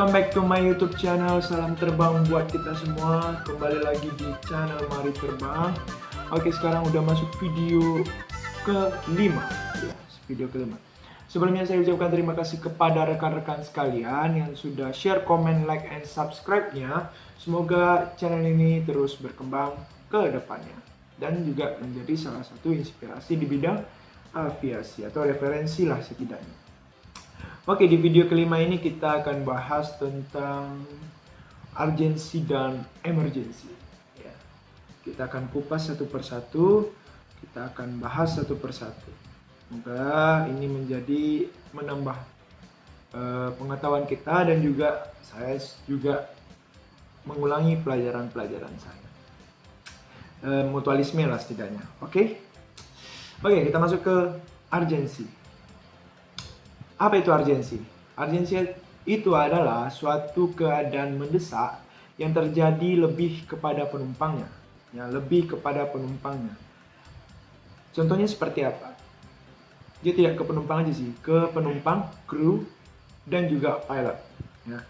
Welcome back to my YouTube channel. Salam terbang buat kita semua. Kembali lagi di channel Mari Terbang. Oke, sekarang udah masuk video ke-5. Ya, video ke-5. Sebelumnya saya ucapkan terima kasih kepada rekan-rekan sekalian yang sudah share, komen, like, and subscribe-nya. Semoga channel ini terus berkembang ke depannya dan juga menjadi salah satu inspirasi di bidang aviasi atau referensi lah setidaknya. Oke, di video kelima ini kita akan bahas tentang urgensi dan emergensi. Ya, kita akan kupas satu persatu, kita akan bahas satu persatu. Semoga ini menjadi menambah pengetahuan kita dan juga saya juga mengulangi pelajaran-pelajaran saya. Mutualisme lah setidaknya. Oke, kita masuk ke urgensi. Apa itu urgensi? Urgensi itu adalah suatu keadaan mendesak yang terjadi lebih kepada penumpangnya. Ya, lebih kepada penumpangnya. Contohnya seperti apa? Dia tidak ke penumpang aja sih, ke penumpang, kru, dan juga pilot. Ya.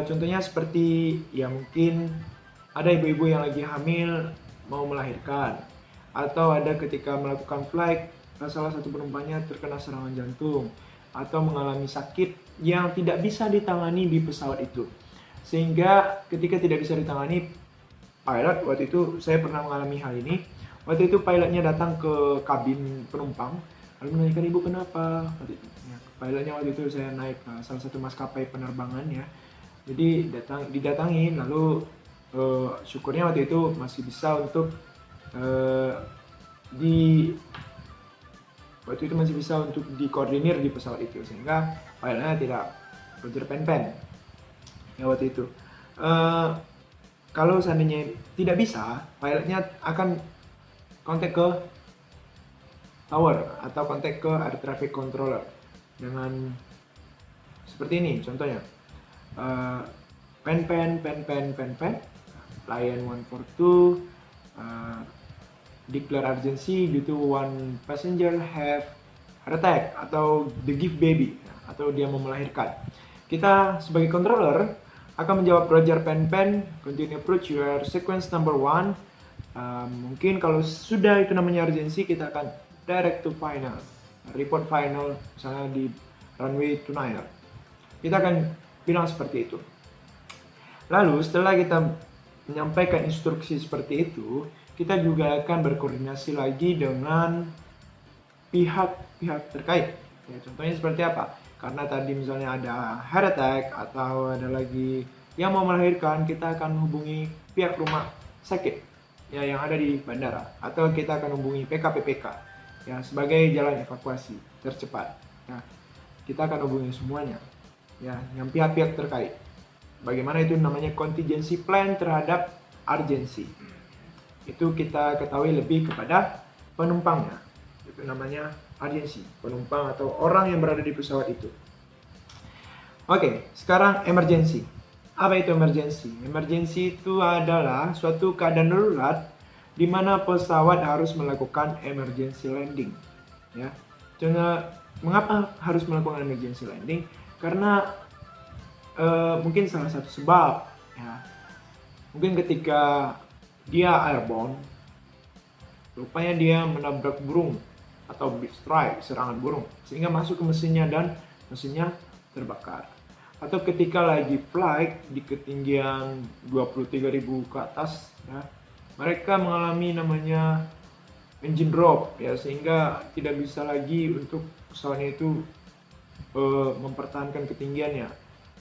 Contohnya seperti ya mungkin ada ibu-ibu yang lagi hamil mau melahirkan, atau ada ketika melakukan flight salah satu penumpangnya terkena serangan jantung atau mengalami sakit yang tidak bisa ditangani di pesawat itu, sehingga ketika tidak bisa ditangani, pilot, waktu itu saya pernah mengalami hal ini. Waktu itu pilotnya datang ke kabin penumpang lalu menanyakan, ibu kenapa? Waktu itu, ya, pilotnya waktu itu saya naik salah satu maskapai penerbangan ya, jadi didatangin lalu syukurnya waktu itu masih bisa untuk waktu itu masih bisa untuk dikoordinir di pesawat itu, sehingga pilotnya tidak belajar pen-pen ya waktu itu. Kalau seandainya tidak bisa, pilotnya akan kontak ke tower atau kontak ke air traffic controller dengan seperti ini contohnya, pen-pen Lion 142 declare urgency due to one passenger have heart attack atau the give baby atau dia mau melahirkan. Kita sebagai controller akan menjawab Roger pen, continue approach your sequence number 1. Mungkin kalau sudah itu namanya urgency, kita akan direct to final, report final misalnya di runway 29. Kita akan bilang seperti itu. Lalu setelah kita menyampaikan instruksi seperti itu, kita juga akan berkoordinasi lagi dengan pihak-pihak terkait. Ya, contohnya seperti apa? Karena tadi misalnya ada heart attack atau ada lagi yang mau melahirkan, kita akan hubungi pihak rumah sakit ya yang ada di bandara, atau kita akan hubungi PKPPK ya sebagai jalan evakuasi tercepat. Nah, kita akan hubungi semuanya ya yang pihak-pihak terkait. Bagaimana itu namanya contingency plan terhadap urgency. Itu kita ketahui lebih kepada penumpangnya. Itu namanya urgency, penumpang atau orang yang berada di pesawat itu. Oke, sekarang emergency. Apa itu emergency? Emergency itu adalah suatu keadaan darurat di mana pesawat harus melakukan emergency landing. Ya. Contoh, mengapa harus melakukan emergency landing? Karena mungkin salah satu sebab ya. Mungkin ketika dia airborne, rupanya dia menabrak burung atau big strike, serangan burung, sehingga masuk ke mesinnya dan mesinnya terbakar. Atau ketika lagi flight di ketinggian 23.000 ke atas, ya, mereka mengalami namanya engine drop, ya, sehingga tidak bisa lagi untuk pesawatnya itu mempertahankan ketinggiannya,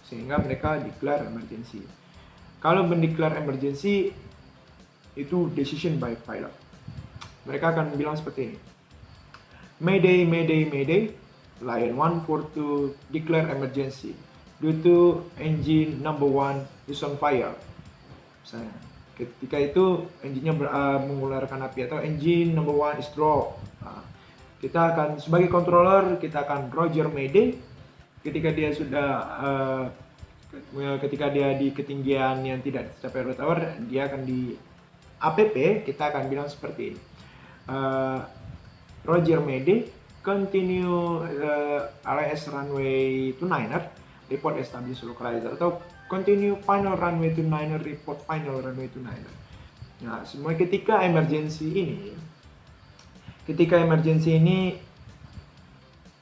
sehingga mereka declare emergency. Kalau mendeklar emergency itu decision by pilot. Mereka akan bilang seperti ini. Mayday, Mayday, Mayday. Lion 142 declare emergency due to engine number 1 is on fire. Misalnya, ketika itu engine-nya mengeluarkan api atau engine number 1 is drop. Nah, kita akan sebagai controller kita akan Roger Mayday. Ketika dia di ketinggian yang tidak tercapai oleh tower, dia akan di APP, kita akan bilang seperti ini. Roger Mayday, continue LS runway 29 report establish localizer, atau continue final runway to niner, report final runway to niner. Nah, semua ketika emergency ini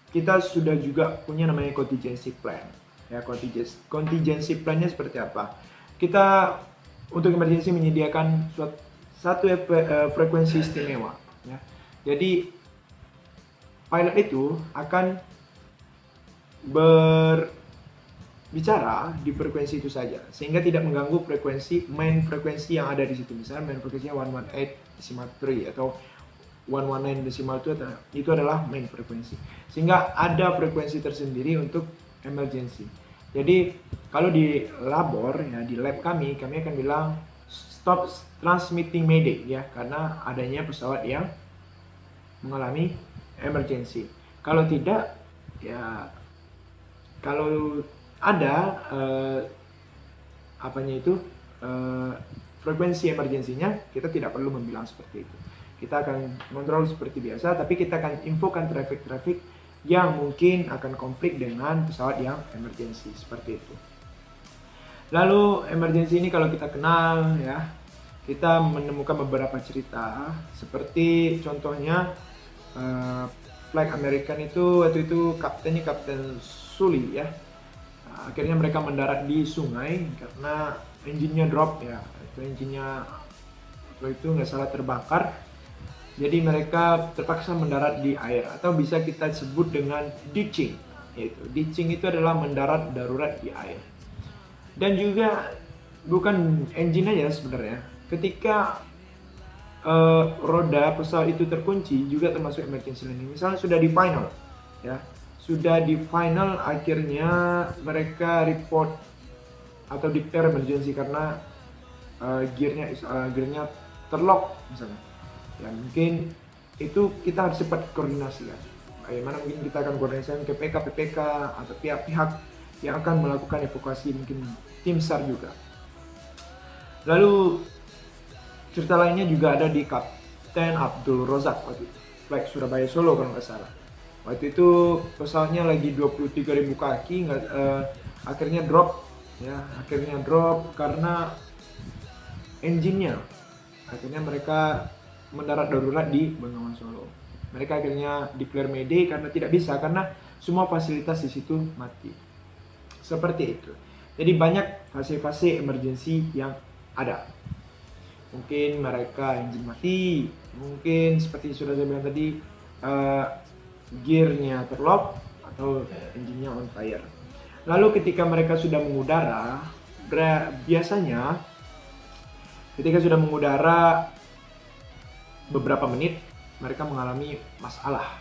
kita sudah juga punya namanya contingency plan. Ya, contingency plan-nya seperti apa? Kita untuk emergency menyediakan satu frekuensi istimewa. Ya. Jadi pilot itu akan berbicara di frekuensi itu saja, sehingga tidak mengganggu main frekuensi yang ada di situ. Misalnya main frekuensinya 118.3 atau 119.2 itu adalah main frekuensi, sehingga ada frekuensi tersendiri untuk emergency. Jadi kalau di labor, ya di lab kami akan bilang stop transmitting mayday, ya, karena adanya pesawat yang mengalami emergency. Kalau tidak, ya kalau ada frekuensi emergensinya, kita tidak perlu membilang seperti itu. Kita akan kontrol seperti biasa, tapi kita akan infokan traffic yang mungkin akan konflik dengan pesawat yang emergency, seperti itu. Lalu emergency ini kalau kita kenal, ya, kita menemukan beberapa cerita, seperti contohnya flight American itu waktu itu Kapten Sully, ya. Nah, akhirnya mereka mendarat di sungai karena engine-nya drop, ya. Engine-nya waktu itu nggak salah terbakar. Jadi mereka terpaksa mendarat di air, atau bisa kita sebut dengan ditching. Ditching itu adalah mendarat darurat di air. Dan juga bukan engine aja sebenarnya. Ketika roda pesawat itu terkunci juga termasuk emergency landing. Misalnya sudah di final, ya, sudah di final, akhirnya mereka report atau declare emergency karena gearnya terlock misalnya. Ya, mungkin itu kita harus cepat koordinasi, kan. Bagaimana mungkin kita akan koordinasikan ke PPK atau pihak-pihak yang akan melakukan evakuasi, mungkin tim SAR juga. Lalu cerita lainnya juga ada di Kapten Abdul Rozak waktu itu, flight Surabaya Solo kalau nggak salah. Waktu itu pesawatnya lagi 23.000 kaki, akhirnya drop, ya, karena engine-nya. Akhirnya mereka mendarat darurat di Bengawan Solo. Mereka akhirnya declare mayday karena tidak bisa, karena semua fasilitas di situ mati. Seperti itu. Jadi banyak fase-fase emergency yang ada. Mungkin mereka engine mati, mungkin seperti sudah saya bilang tadi, gearnya terlock atau engine-nya on fire. Lalu ketika mereka sudah mengudara, biasanya ketika sudah mengudara beberapa menit, mereka mengalami masalah.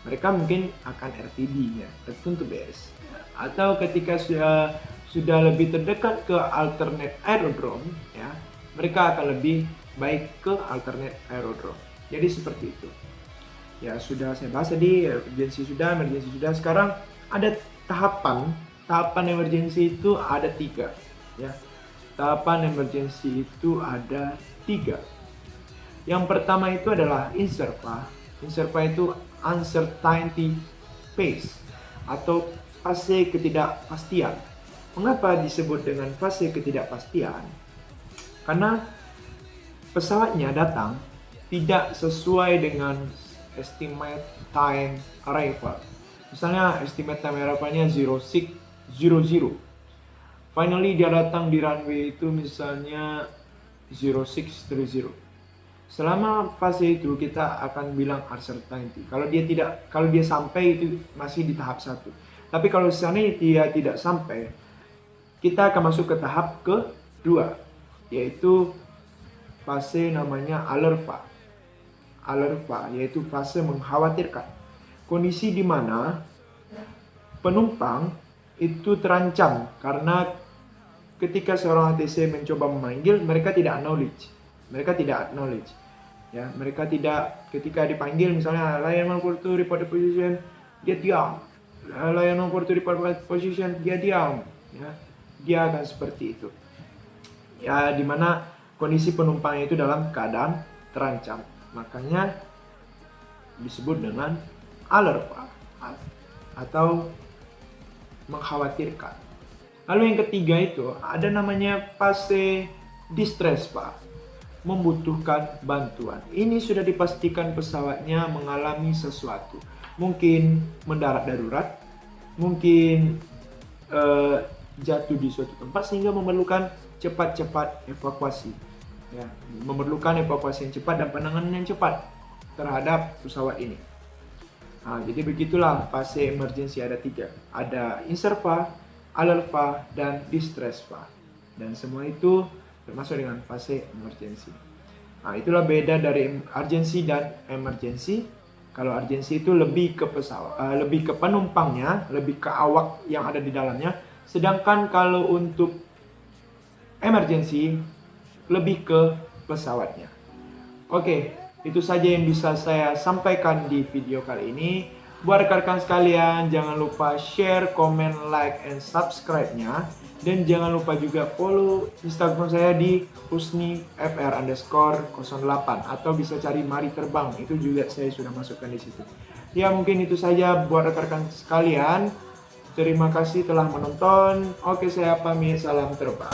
Mereka mungkin akan RTB, ya, return to base. Atau ketika sudah lebih terdekat ke alternate aerodrome, ya, mereka akan lebih baik ke alternate aerodrome. Jadi seperti itu. Ya, sudah saya bahas tadi, emergency sudah. Sekarang ada tahapan emergency itu ada 3, ya. Tahapan emergency itu ada 3. Yang pertama itu adalah INSERPA. INSERPA itu uncertainty phase atau fase ketidakpastian. Mengapa disebut dengan fase ketidakpastian? Karena pesawatnya datang tidak sesuai dengan estimate time arrival. Misalnya estimate time arrivalnya 0600. Finally dia datang di runway itu misalnya 0630. Selama fase itu kita akan bilang uncertainty. Kalau dia sampai itu masih di tahap 1. Tapi kalau seandainya dia tidak sampai, kita akan masuk ke tahap kedua, yaitu fase namanya alerva. Alerva yaitu fase mengkhawatirkan. Kondisi di mana penumpang itu terancam karena ketika seorang ATC mencoba memanggil, mereka tidak acknowledge. Ya, mereka tidak, ketika dipanggil misalnya Lion 142 report the position, dia diam. Lion 142 report position, dia diam. Ya, dia akan seperti itu. Ya, dimana kondisi penumpangnya itu dalam keadaan terancam. Makanya disebut dengan alerva atau mengkhawatirkan. Lalu yang ketiga itu ada namanya fase distress, Pak. Membutuhkan bantuan. Ini sudah dipastikan pesawatnya mengalami sesuatu. Mungkin mendarat darurat, mungkin jatuh di suatu tempat sehingga memerlukan cepat-cepat evakuasi. Ya, memerlukan evakuasi yang cepat dan penanganan yang cepat terhadap pesawat ini. Nah, jadi begitulah fase emergency ada 3. Ada inserva, alerva, dan distress, Pak. Dan semua itu termasuk dengan fase emergency. Nah, itulah beda dari urgency dan emergency. Kalau urgency itu lebih ke pesawat, lebih ke penumpangnya, lebih ke awak yang ada di dalamnya. Sedangkan kalau untuk emergency lebih ke pesawatnya. Oke, itu saja yang bisa saya sampaikan di video kali ini. Buat rekan-rekan sekalian, jangan lupa share, comment, like, and subscribe-nya. Dan jangan lupa juga follow Instagram saya di husnifr_08 atau bisa cari Mari Terbang, itu juga saya sudah masukkan di situ. Ya, mungkin itu saja buat rekan-rekan sekalian. Terima kasih telah menonton. Oke, saya pamit. Salam terbang.